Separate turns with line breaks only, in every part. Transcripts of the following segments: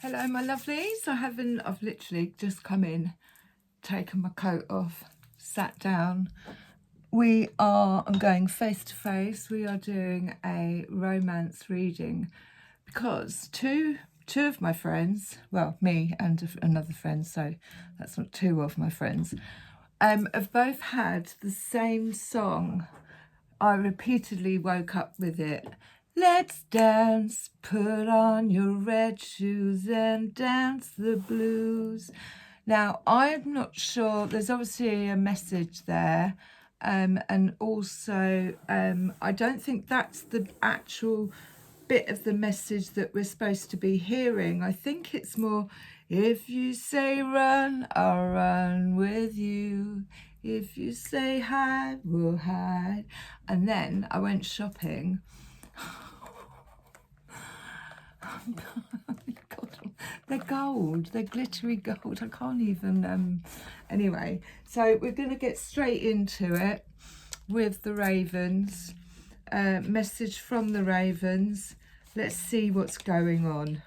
Hello, my lovelies. I've literally just come in, taken my coat off, sat down. I'm going face to face. We are doing a romance reading because two of my friends, well, me and another friend, so that's not two of my friends, have both had the same song. I repeatedly woke up with it. Let's dance, put on your red shoes and dance the blues. Now, I'm not sure, there's obviously a message there. And also, I don't think that's the actual bit of the message that we're supposed to be hearing. I think it's more, if you say run, I'll run with you. If you say hide, we'll hide. And then I went shopping. God, they're gold, they're glittery gold. I can't even, anyway. So we're going to get straight into it with the Ravens. Message from the Ravens. Let's see what's going on.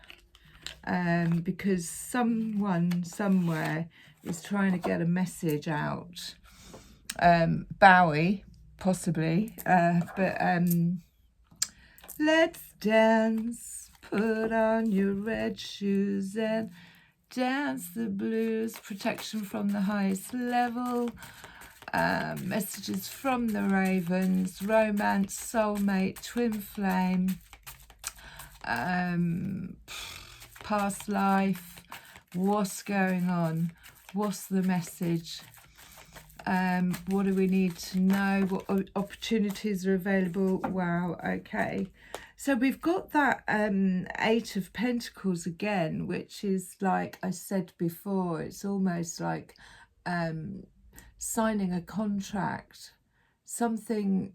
Because someone somewhere is trying to get a message out. Bowie, possibly. But let's dance, put on your red shoes and dance the blues. Protection from the highest level. Messages from the Ravens. Romance, soulmate, twin flame. Past life. What's going on? What's the message? What do we need to know? What opportunities are available? Wow, okay. So we've got that Eight of Pentacles again, which is, like I said before, it's almost like signing a contract. Something,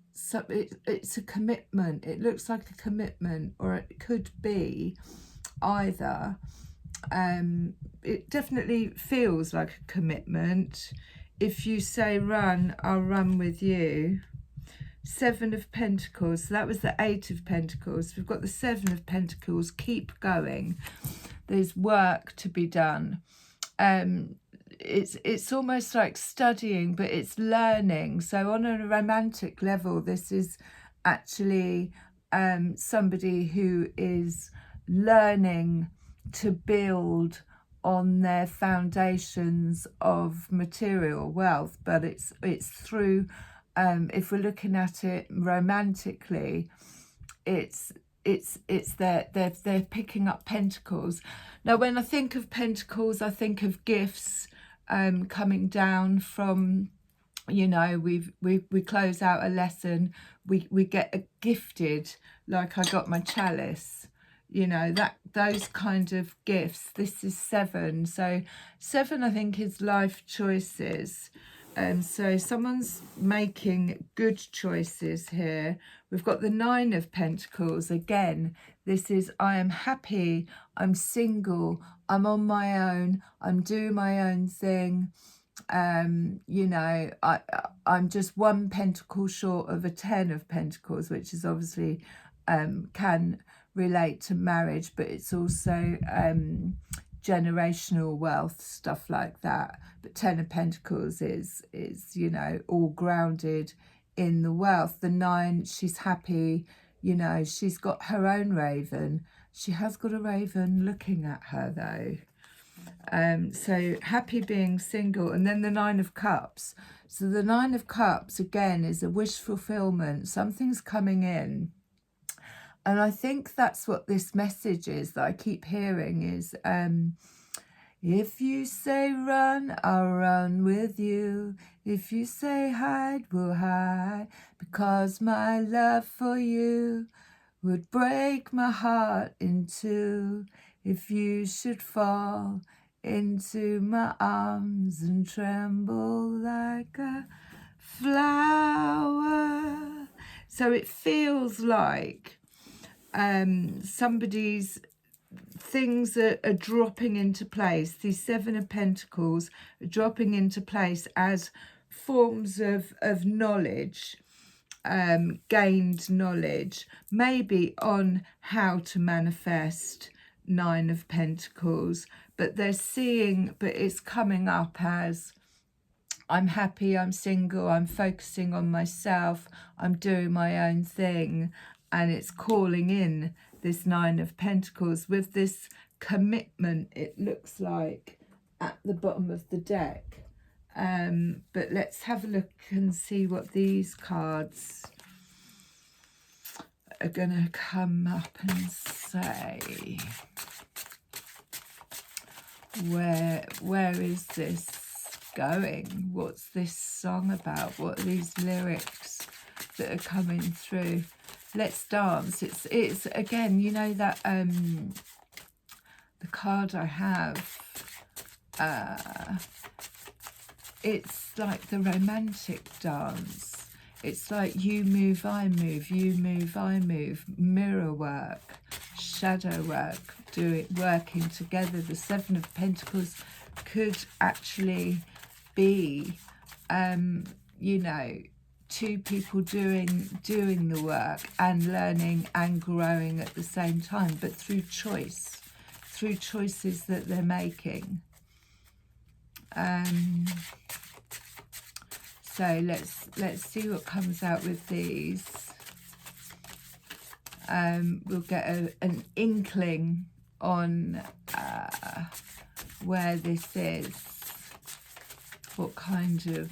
it's a commitment. It looks like a commitment, or it could be either. It definitely feels like a commitment. If you say run, I'll run with you. Seven of Pentacles. So that was the Eight of Pentacles. We've got the Seven of Pentacles. Keep going. There's work to be done. It's almost like studying, but it's learning. So on a romantic level, this is actually somebody who is learning to build on their foundations of material wealth, but it's through, if we're looking at it romantically, they're picking up pentacles. Now, when I think of pentacles, I think of gifts coming down from, you know, we close out a lesson, we get gifted, like I got my chalice. You know, that those kind of gifts. This is seven. So seven, I think, is life choices. So someone's making good choices here. We've got the Nine of Pentacles. Again, this is, I am happy, I'm single, I'm on my own, I'm doing my own thing. You know, I'm just one pentacle short of a Ten of Pentacles, which is obviously can relate to marriage, but it's also generational wealth, stuff like that. But Ten of Pentacles is you know, all grounded in the wealth. The Nine, she's happy, you know, she's got her own raven. She has got a raven looking at her though. So happy being single. And then the Nine of Cups. So the Nine of Cups again is a wish fulfillment. Something's coming in. And I think that's what this message is that I keep hearing is, if you say run, I'll run with you. If you say hide, we'll hide. Because my love for you would break my heart in two. If you should fall into my arms and tremble like a flower. So it feels like somebody's things are dropping into place. These Seven of Pentacles are dropping into place as forms of knowledge, gained knowledge, maybe on how to manifest Nine of Pentacles, but they're seeing, but it's coming up as I'm happy, I'm single, I'm focusing on myself, I'm doing my own thing, and it's calling in this Nine of Pentacles with this commitment, it looks like, at the bottom of the deck. But let's have a look and see what these cards are going to come up and say. Where is this going? What's this song about? What are these lyrics that are coming through? Let's dance. It's again, you know that the card I have, it's like the romantic dance. It's like you move, I move, you move, I move, mirror work, shadow work, working together. The Seven of Pentacles could actually be, you know, two people doing the work and learning and growing at the same time, but through choice, through choices that they're making. So let's see what comes out with these. We'll get an inkling on where this is, what kind of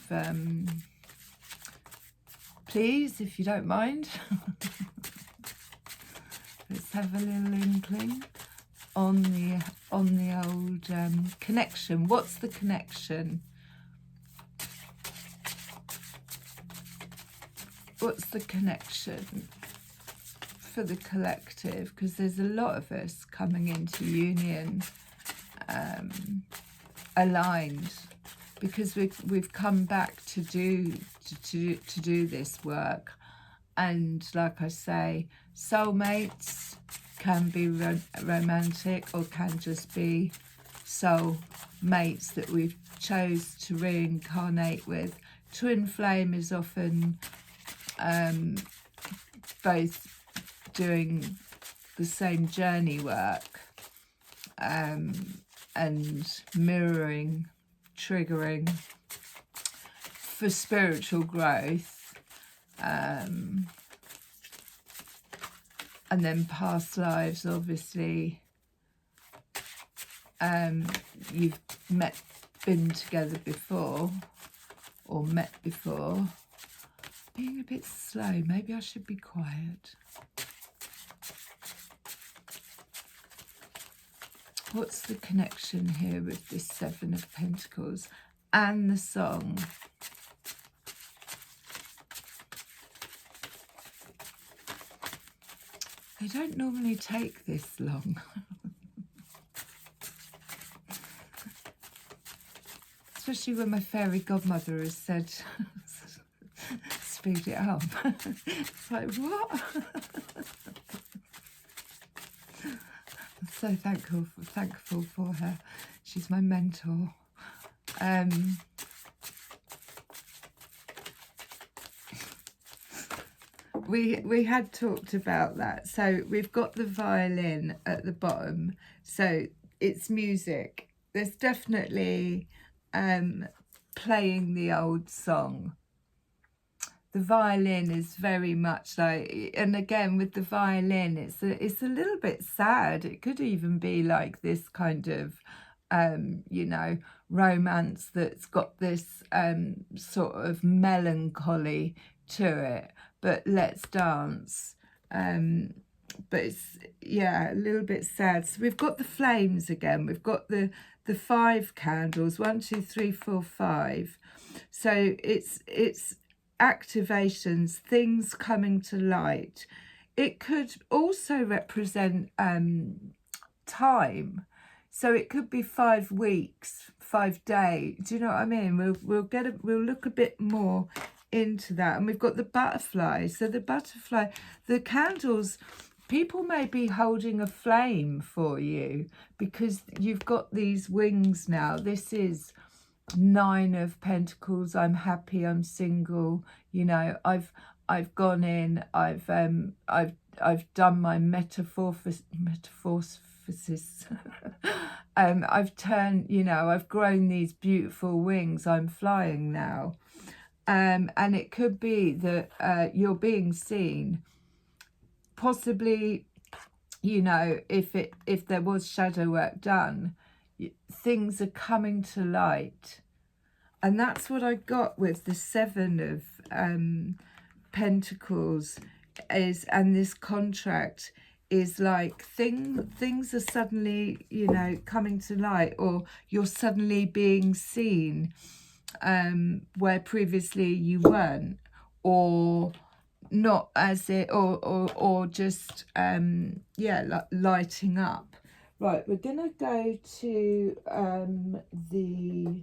please, if you don't mind. Let's have a little inkling on the old connection. What's the connection? What's the connection for the collective? Because there's a lot of us coming into union, aligned, because we've come back to do this work. And like I say, soulmates can be romantic, or can just be soul mates that we've chose to reincarnate with. Twin flame is often both doing the same journey work, and mirroring, triggering for spiritual growth, and then past lives, obviously. You've been together before, or met before. Being a bit slow, maybe I should be quiet. What's the connection here with this Seven of Pentacles and the song? They don't normally take this long. Especially when my fairy godmother has said, speed it up. It's like, what? I'm so thankful for her. She's my mentor. We had talked about that. So we've got the violin at the bottom. So it's music. There's definitely playing the old song. The violin is very much like, and again with the violin, it's a little bit sad. It could even be like this kind of you know, romance that's got this sort of melancholy to it. But let's dance. But it's, yeah, a little bit sad. So we've got the flames again. We've got the 5 candles, 1, 2, 3, 4, 5. So it's activations, things coming to light. It could also represent time. So it could be 5 weeks, 5 days. Do you know what I mean? We'll look a bit more into that. And we've got the butterfly. So the butterfly, the candles, people may be holding a flame for you because you've got these wings now. This is 9 of Pentacles. I'm happy, I'm single. You know, I've gone in, I've done my metamorphosis metamorphosis. I've turned, you know, I've grown these beautiful wings. I'm flying now. And it could be that you're being seen. Possibly, you know, if there was shadow work done, things are coming to light. And that's what I got with the Seven of Pentacles is, and this contract is like things are suddenly, you know, coming to light, or you're suddenly being seen where previously you weren't, or not as it, or just yeah, lighting up. Right, we're gonna go to the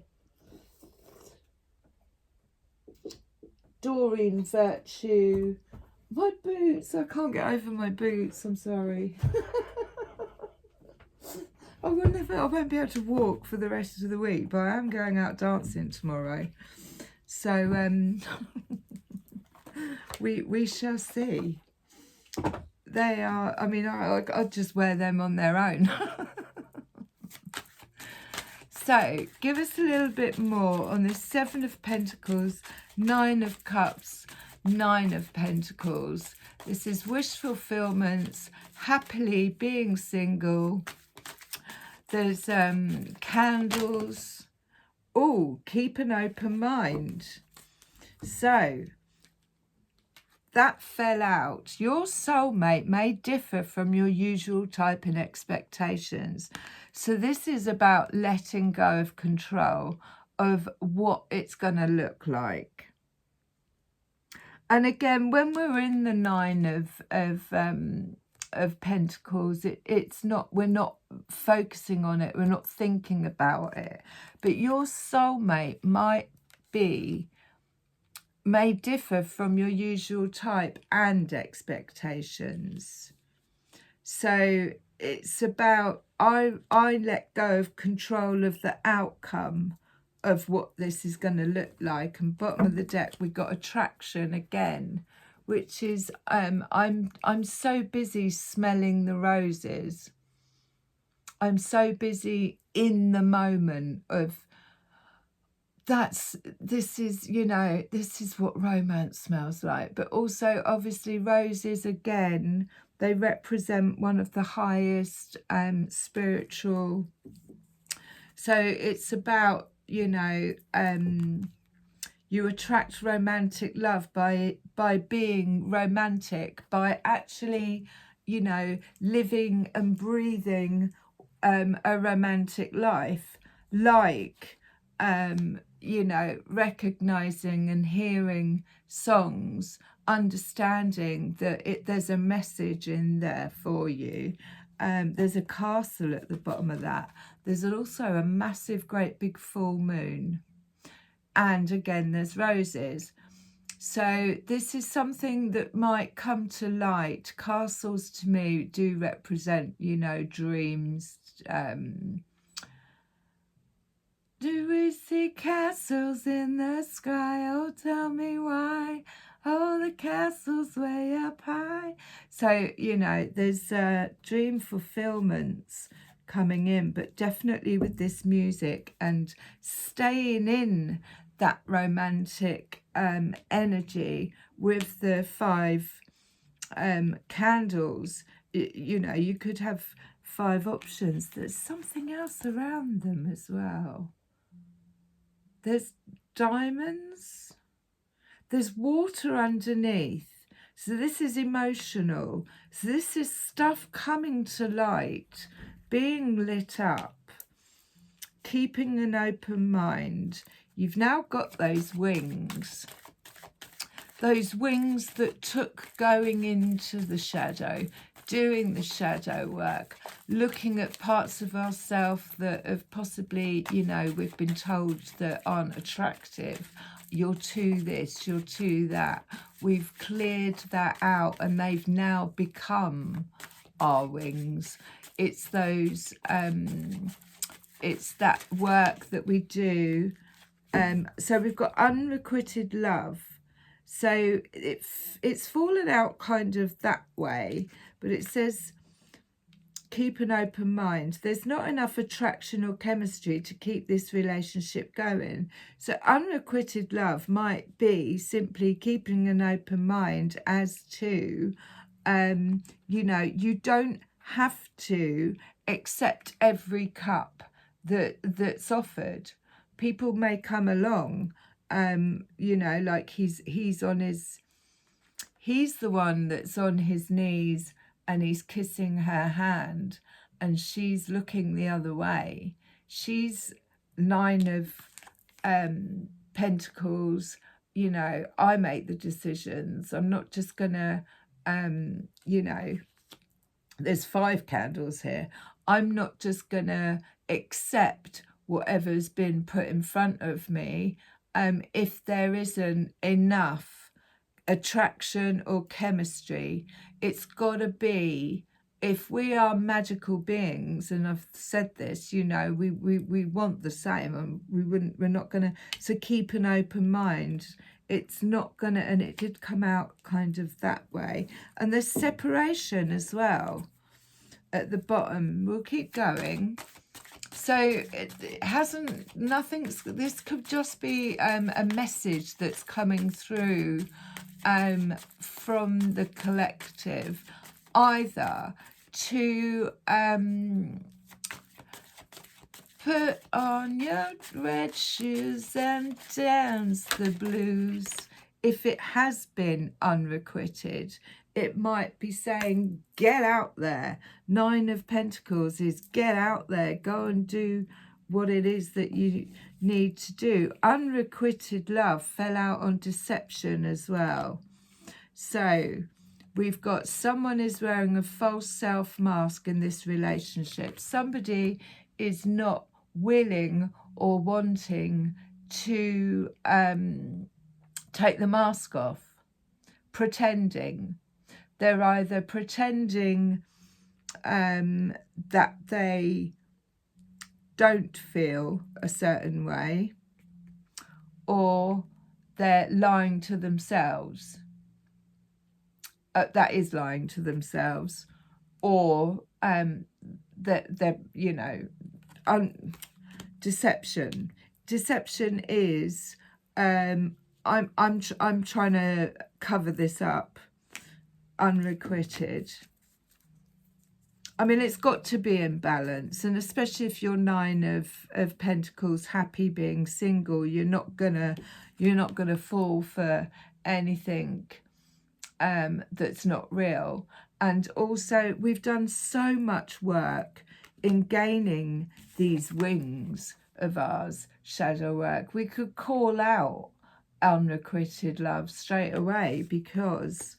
Doreen Virtue. My boots, I can't get over my boots, I'm sorry. I won't be able to walk for the rest of the week, but I am going out dancing tomorrow. So we shall see. They are, I mean, I'll just wear them on their own. So give us a little bit more on this Seven of Pentacles, Nine of Cups, Nine of Pentacles. This is wish fulfillments, happily being single. There's candles. Oh, keep an open mind. So that fell out. Your soulmate may differ from your usual type and expectations. So this is about letting go of control of what it's going to look like. And again, when we're in the Nine of Pentacles, it's not, we're not focusing on it, we're not thinking about it. But your soulmate may differ from your usual type and expectations. So it's about, I let go of control of the outcome of what this is going to look like. And bottom of the deck, we got attraction again, which is I'm so busy smelling the roses. I'm so busy in the moment of this is, you know, this is what romance smells like. But also, obviously, roses, again, they represent one of the highest spiritual. So it's about, you know, you attract romantic love by being romantic, by actually, you know, living and breathing a romantic life, like you know, recognizing and hearing songs, understanding that there's a message in there for you. There's a castle at the bottom of that. There's also a massive, great big full moon. And again, there's roses. So this is something that might come to light. Castles to me do represent, you know, dreams. Do we see castles in the sky? Oh, tell me why. Oh, the castle's way up high. So, you know, there's dream fulfillments coming in, but definitely with this music and staying in that romantic energy with the 5 candles. You know, you could have 5 options. There's something else around them as well. There's diamonds. There's water underneath. So this is emotional. So this is stuff coming to light, being lit up, keeping an open mind. You've now got those wings. Those wings that took going into the shadow, doing the shadow work, looking at parts of ourselves that have possibly, you know, we've been told that aren't attractive. You're too this, you're too that. We've cleared that out and they've now become our wings. It's those, it's that work that we do. So we've got unrequited love. So it's fallen out kind of that way, but it says keep an open mind. There's not enough attraction or chemistry to keep this relationship going. So unrequited love might be simply keeping an open mind as to, you know, you don't have to accept every cup that's offered. People may come along, you know, like he's the one that's on his knees and he's kissing her hand and she's looking the other way. She's 9 of Pentacles. You know, I make the decisions. I'm not just gonna, you know, there's 5 candles here. I'm not just gonna accept whatever's been put in front of me if there isn't enough attraction or chemistry. It's got to be, if we are magical beings, and I've said this, you know, we want the same, and we're not gonna, so keep an open mind. It's not gonna, and it did come out kind of that way. And there's separation as well at the bottom. We'll keep going. So it hasn't, nothing's, this could just be a message that's coming through from the collective, either to put on your red shoes and dance the blues. If it has been unrequited, it might be saying, get out there. 9 of Pentacles is get out there, go and do what it is that you need to do. Unrequited love fell out on deception as well. So we've got someone is wearing a false self mask in this relationship. Somebody is not willing or wanting to take the mask off, pretending. They're either pretending that they don't feel a certain way, or they're lying to themselves. That is lying to themselves, or that they're, you know, deception. Deception is I'm trying to cover this up. Unrequited. I mean, it's got to be in balance, and especially if you're 9 of Pentacles, happy being single, you're not gonna fall for anything that's not real. And also, we've done so much work in gaining these wings of ours, shadow work. We could call out unrequited love straight away, because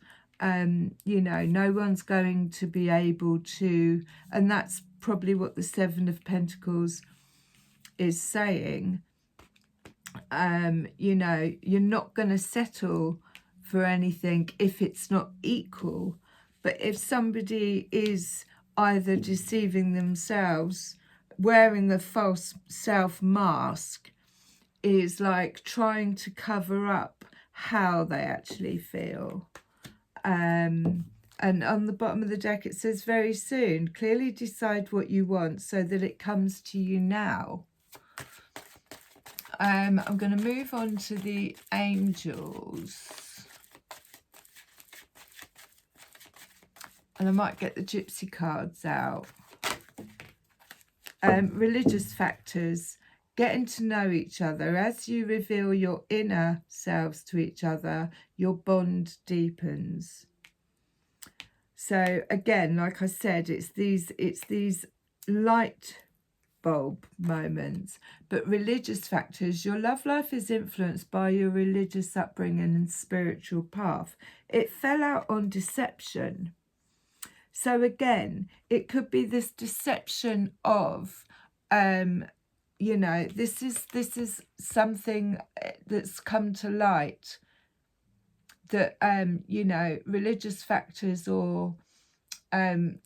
you know, no one's going to be able to, and that's probably what the 7 of Pentacles is saying. You know, you're not going to settle for anything if it's not equal. But if somebody is either deceiving themselves, wearing a false self mask, is like trying to cover up how they actually feel. And on the bottom of the deck it says, very soon, clearly decide what you want so that it comes to you now. I'm going to move on to the angels. And I might get the gypsy cards out. Religious factors. Getting to know each other. As you reveal your inner selves to each other, your bond deepens. So again, like I said, it's these light bulb moments. But religious factors, your love life is influenced by your religious upbringing and spiritual path. It fell out on deception. So again, it could be this deception of you know, this is something that's come to light, that you know, religious factors, or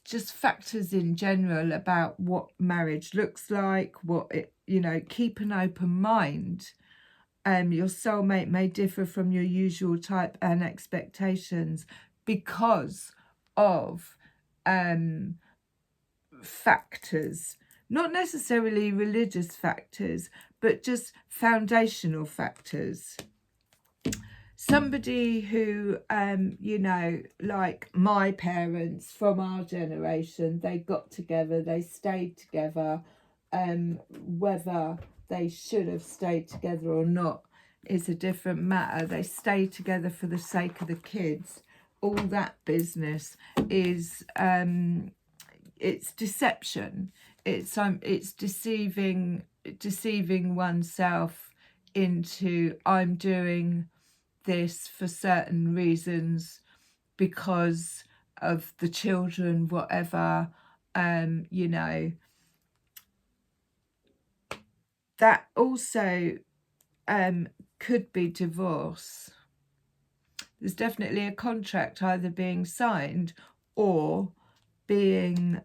just factors in general about what marriage looks like, what it, you know, keep an open mind. Your soulmate may differ from your usual type and expectations because of factors, not necessarily religious factors, but just foundational factors. Somebody who, you know, like my parents from our generation, they got together, they stayed together, whether they should have stayed together or not is a different matter. They stayed together for the sake of the kids. All that business is, it's deception. It's deceiving oneself into, I'm doing this for certain reasons because of the children, whatever, you know. That also could be divorce. There's definitely a contract either being signed or being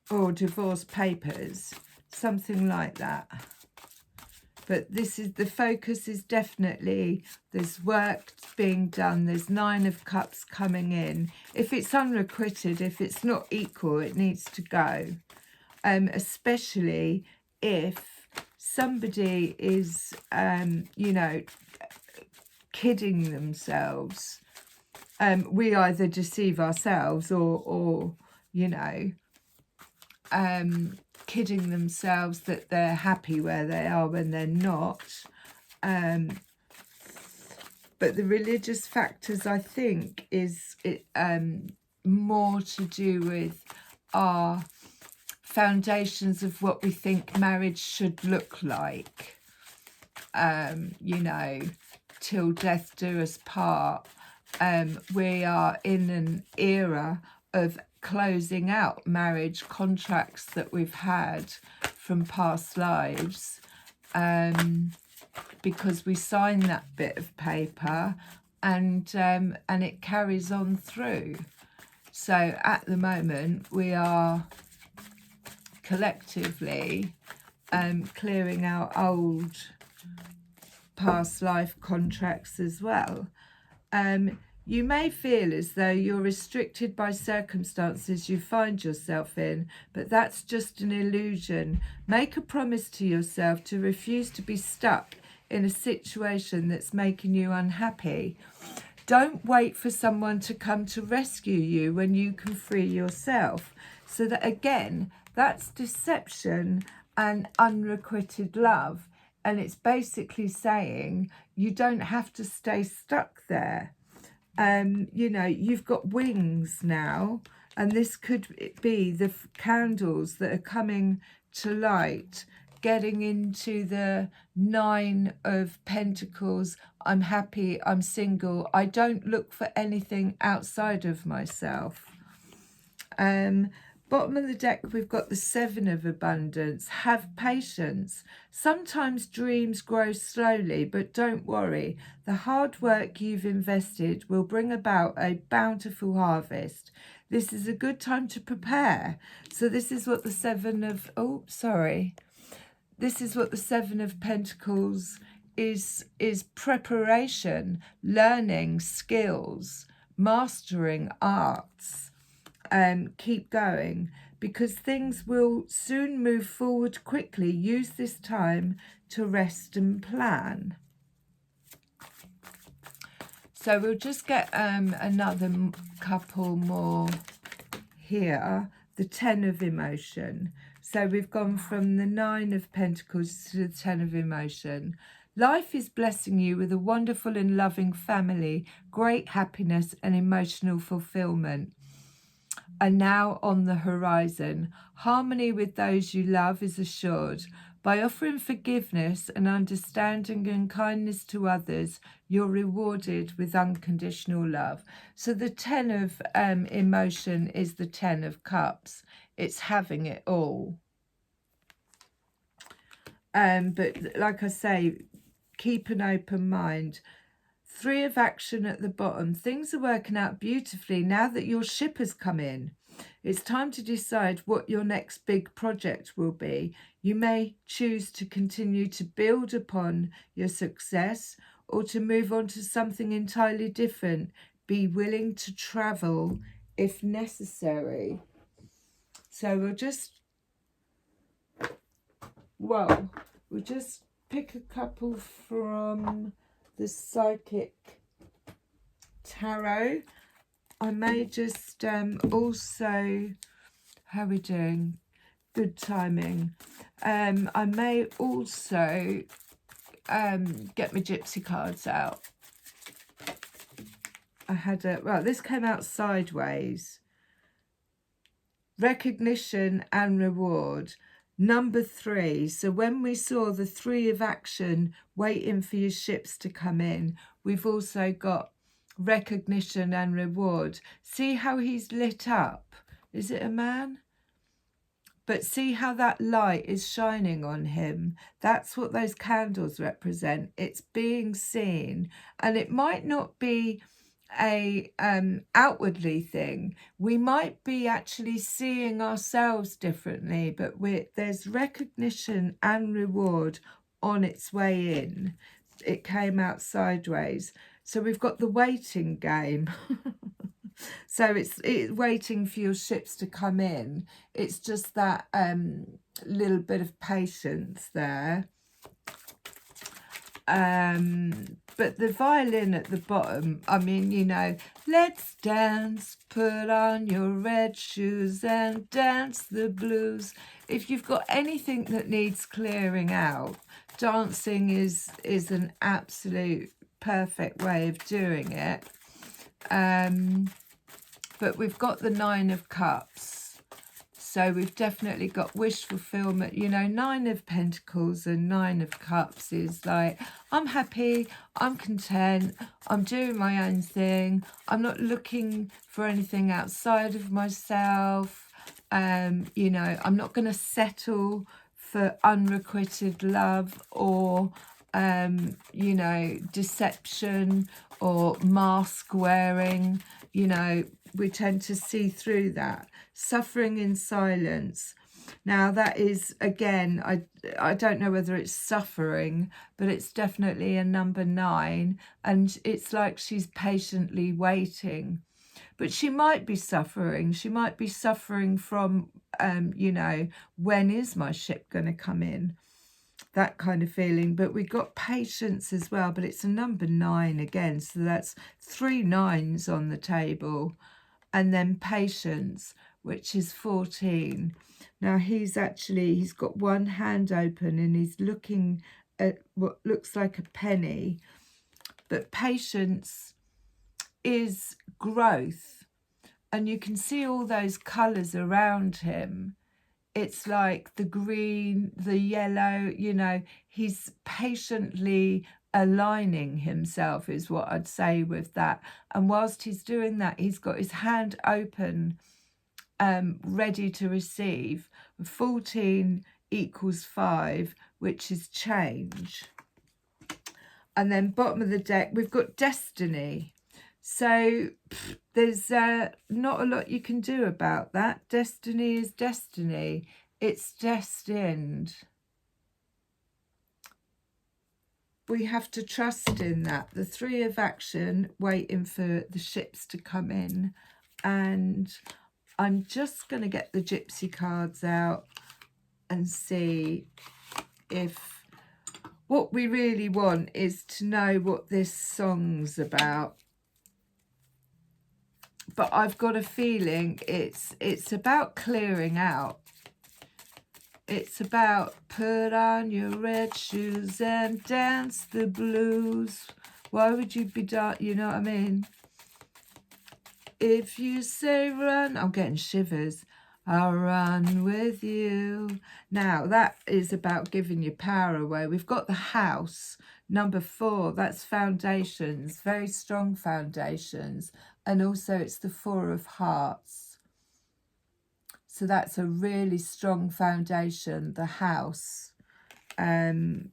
or divorce papers, something like that. But this is, the focus is definitely, there's work being done, there's 9 of Cups coming in. If it's unrequited, if it's not equal, it needs to go. Especially if somebody is, you know, kidding themselves. We either deceive ourselves or you know, kidding themselves that they're happy where they are when they're not. But the religious factors, I think, is more to do with our foundations of what we think marriage should look like. You know, till death do us part. We are in an era of closing out marriage contracts that we've had from past lives, because we sign that bit of paper and it carries on through. So at the moment we are collectively clearing out old past life contracts as well. You may feel as though you're restricted by circumstances you find yourself in, but that's just an illusion. Make a promise to yourself to refuse to be stuck in a situation that's making you unhappy. Don't wait for someone to come to rescue you when you can free yourself. So that, again, that's deception and unrequited love. And it's basically saying you don't have to stay stuck there. You know, you've got wings now, and this could be the candles that are coming to light, getting into the 9 of Pentacles. I'm happy, I'm single, I don't look for anything outside of myself. Bottom of the deck, we've got the 7 of Abundance. Have patience. Sometimes dreams grow slowly, but don't worry. The hard work you've invested will bring about a bountiful harvest. This is a good time to prepare. So this is what the 7 of... Oh, sorry. This is what the 7 of Pentacles is preparation, learning skills, mastering arts. Keep going, because things will soon move forward quickly. Use this time to rest and plan. So we'll just get another couple more here. The 10 of Emotion. So we've gone from the 9 of Pentacles to the 10 of Emotion. Life is blessing you with a wonderful and loving family, great happiness and emotional fulfillment are now on the horizon. Harmony with those you love is assured. By offering forgiveness and understanding and kindness to others, you're rewarded with unconditional love. So the 10 of Emotion is the 10 of Cups. It's having it all. But like I say, keep an open mind. 3 of Action at the bottom. Things are working out beautifully now that your ship has come in. It's time to decide what your next big project will be. You may choose to continue to build upon your success or to move on to something entirely different. be willing to travel if necessary. So we'll just pick a couple from the Psychic Tarot. I may just also, how are we doing? Good timing. I may also get my gypsy cards out. I had this came out sideways. Recognition and reward. Number 3. So when we saw the 3 of action waiting for your ships to come in, we've also got recognition and reward. See how he's lit up? Is it a man? But see how that light is shining on him? That's what those candles represent. It's being seen. And it might not be a outwardly thing. We might be actually seeing ourselves differently, but there's recognition and reward on its way in. It came out sideways. So we've got the waiting game. So it's waiting for your ships to come in. It's just that little bit of patience there. But the violin at the bottom, I mean, you know, let's dance, put on your red shoes and dance the blues. If you've got anything that needs clearing out, dancing is an absolute perfect way of doing it. But we've got the 9 of Cups. So we've definitely got wish fulfillment. You know, 9 of Pentacles and 9 of Cups is like, I'm happy, I'm content, I'm doing my own thing. I'm not looking for anything outside of myself. You know, I'm not going to settle for unrequited love or, you know, deception or mask wearing. You know, we tend to see through that. Suffering in silence. Now that is, again, I don't know whether it's suffering, but it's definitely a number 9. And it's like she's patiently waiting. But she might be suffering. She might be suffering from, you know, when is my ship going to come in? That kind of feeling. But we got patience as well, but it's a number 9 again. So that's 3 9s on the table. And then patience, which is 14. Now he's got one hand open and he's looking at what looks like a penny. But patience is growth. And you can see all those colours around him. It's like the green, the yellow, you know, he's patiently aligning himself is what I'd say with that. And whilst he's doing that, he's got his hand open, ready to receive. 14 equals 5, which is change. And then bottom of the deck, we've got destiny. So there's not a lot you can do about that. Destiny is destiny. It's destined. We have to trust in that. The 3 of action, waiting for the ships to come in. And I'm just going to get the gypsy cards out and see if what we really want is to know what this song's about. But I've got a feeling it's about clearing out. It's about put on your red shoes and dance the blues. Why would you be you know what I mean? If you say run, I'm getting shivers. I'll run with you. Now that is about giving your power away. We've got the house, number 4. That's foundations, very strong foundations. And also it's the 4 of hearts. So that's a really strong foundation, the house. And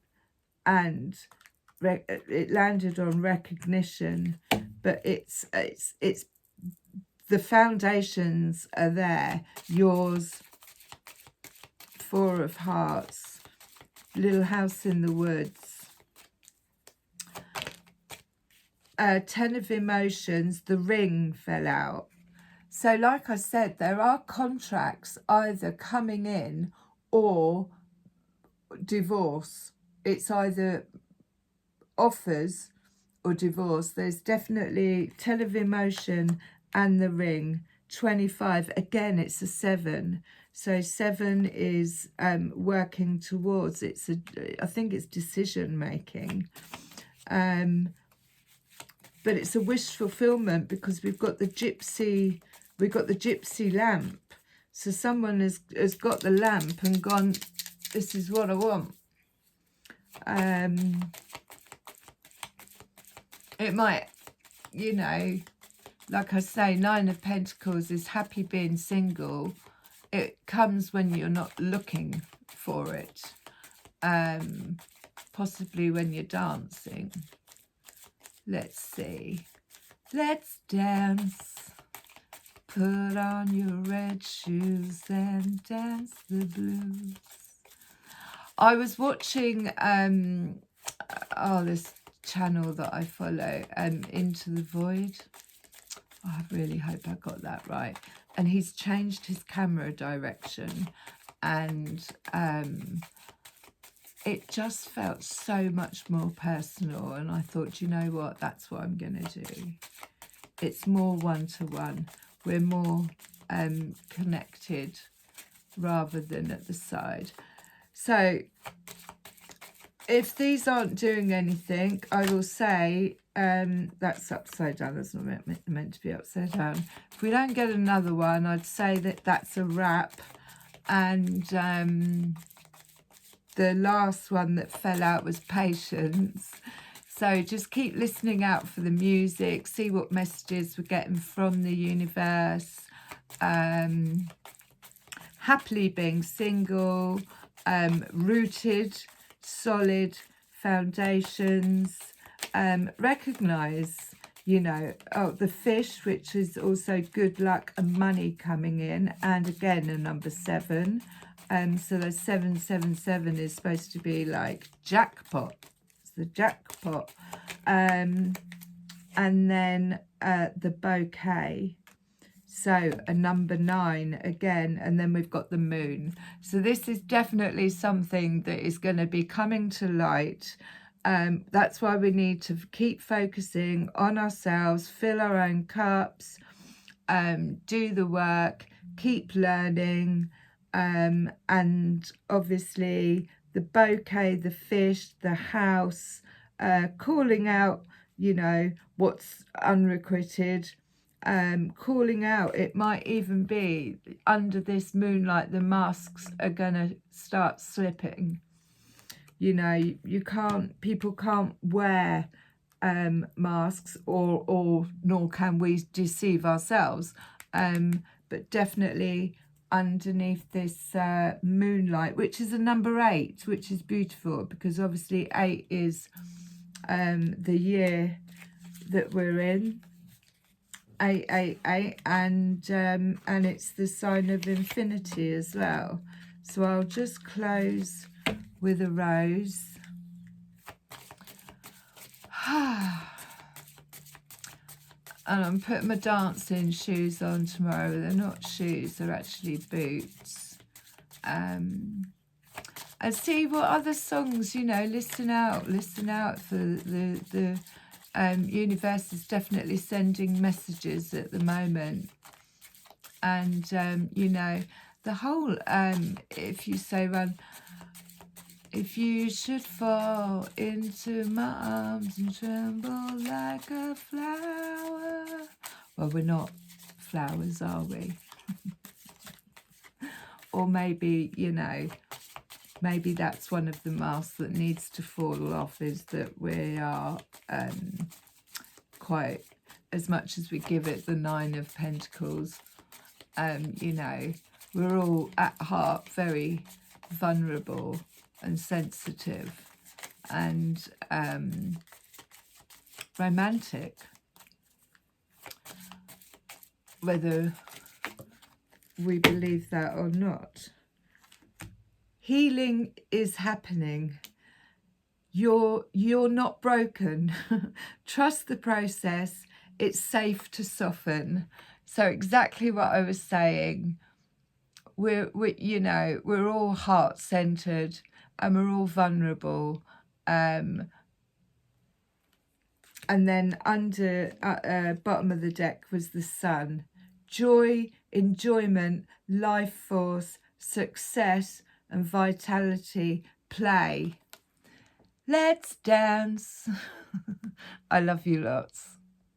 it landed on recognition, but it's the foundations are there. Yours, 4 of hearts, little house in the woods. Ten of Emotions, the ring fell out. So like I said, there are contracts either coming in or divorce. It's either offers or divorce. There's definitely Ten of Emotion and the ring. 25, again, it's a 7. So 7 is working towards, I think it's decision making. But it's a wish fulfillment because we've got the gypsy lamp. So someone has got the lamp and gone, this is what I want. It might, you know, like I say, 9 of Pentacles is happy being single. It comes when you're not looking for it. Possibly when you're dancing. Let's see. Let's dance. Put on your red shoes and dance the blues. I was watching this channel that I follow, Into the Void. I really hope I got that right. And he's changed his camera direction, and it just felt so much more personal. And I thought, you know what, that's what I'm going to do. It's more one-to-one. We're more connected rather than at the side. So if these aren't doing anything, I will say that's upside down. That's not meant to be upside down. If we don't get another one, I'd say that that's a wrap. And the last one that fell out was Patience. So just keep listening out for the music, see what messages we're getting from the universe. Happily being single, rooted, solid foundations. Recognize, you know, the fish, which is also good luck and money coming in, and again a number 7. So the 777 is supposed to be like jackpot. It's the jackpot. And then the bouquet. So a number 9 again, and then we've got the moon. So this is definitely something that is going to be coming to light. That's why we need to keep focusing on ourselves, fill our own cups, do the work, keep learning, and obviously the bouquet, the fish, the house, calling out, you know, what's unrequited. Calling out, it might even be under this moonlight the masks are gonna start slipping. You know, people can't wear masks, or nor can we deceive ourselves, but definitely underneath this moonlight, which is a number 8, which is beautiful because obviously 8 is the year that we're in. 888, and it's the sign of infinity as well. So I'll just close with a rose. And I'm putting my dancing shoes on tomorrow. They're not shoes, they're actually boots. And see what other songs, you know, listen out for the universe is definitely sending messages at the moment. And you know, the whole if you say if you should fall into my arms and tremble like a flower. Well, we're not flowers, are we? Or maybe, you know, maybe that's one of the masks that needs to fall off, is that we are quite, as much as we give it the 9 of Pentacles, you know, we're all at heart very vulnerable and sensitive and romantic, whether we believe that or not. Healing is happening. you're not broken. Trust the process. It's safe to soften. So exactly what I was saying. We're you know, we're all heart-centered and we're all vulnerable. And then under bottom of the deck was the sun. Joy, enjoyment, life force, success and vitality, play. Let's dance. I love you lots.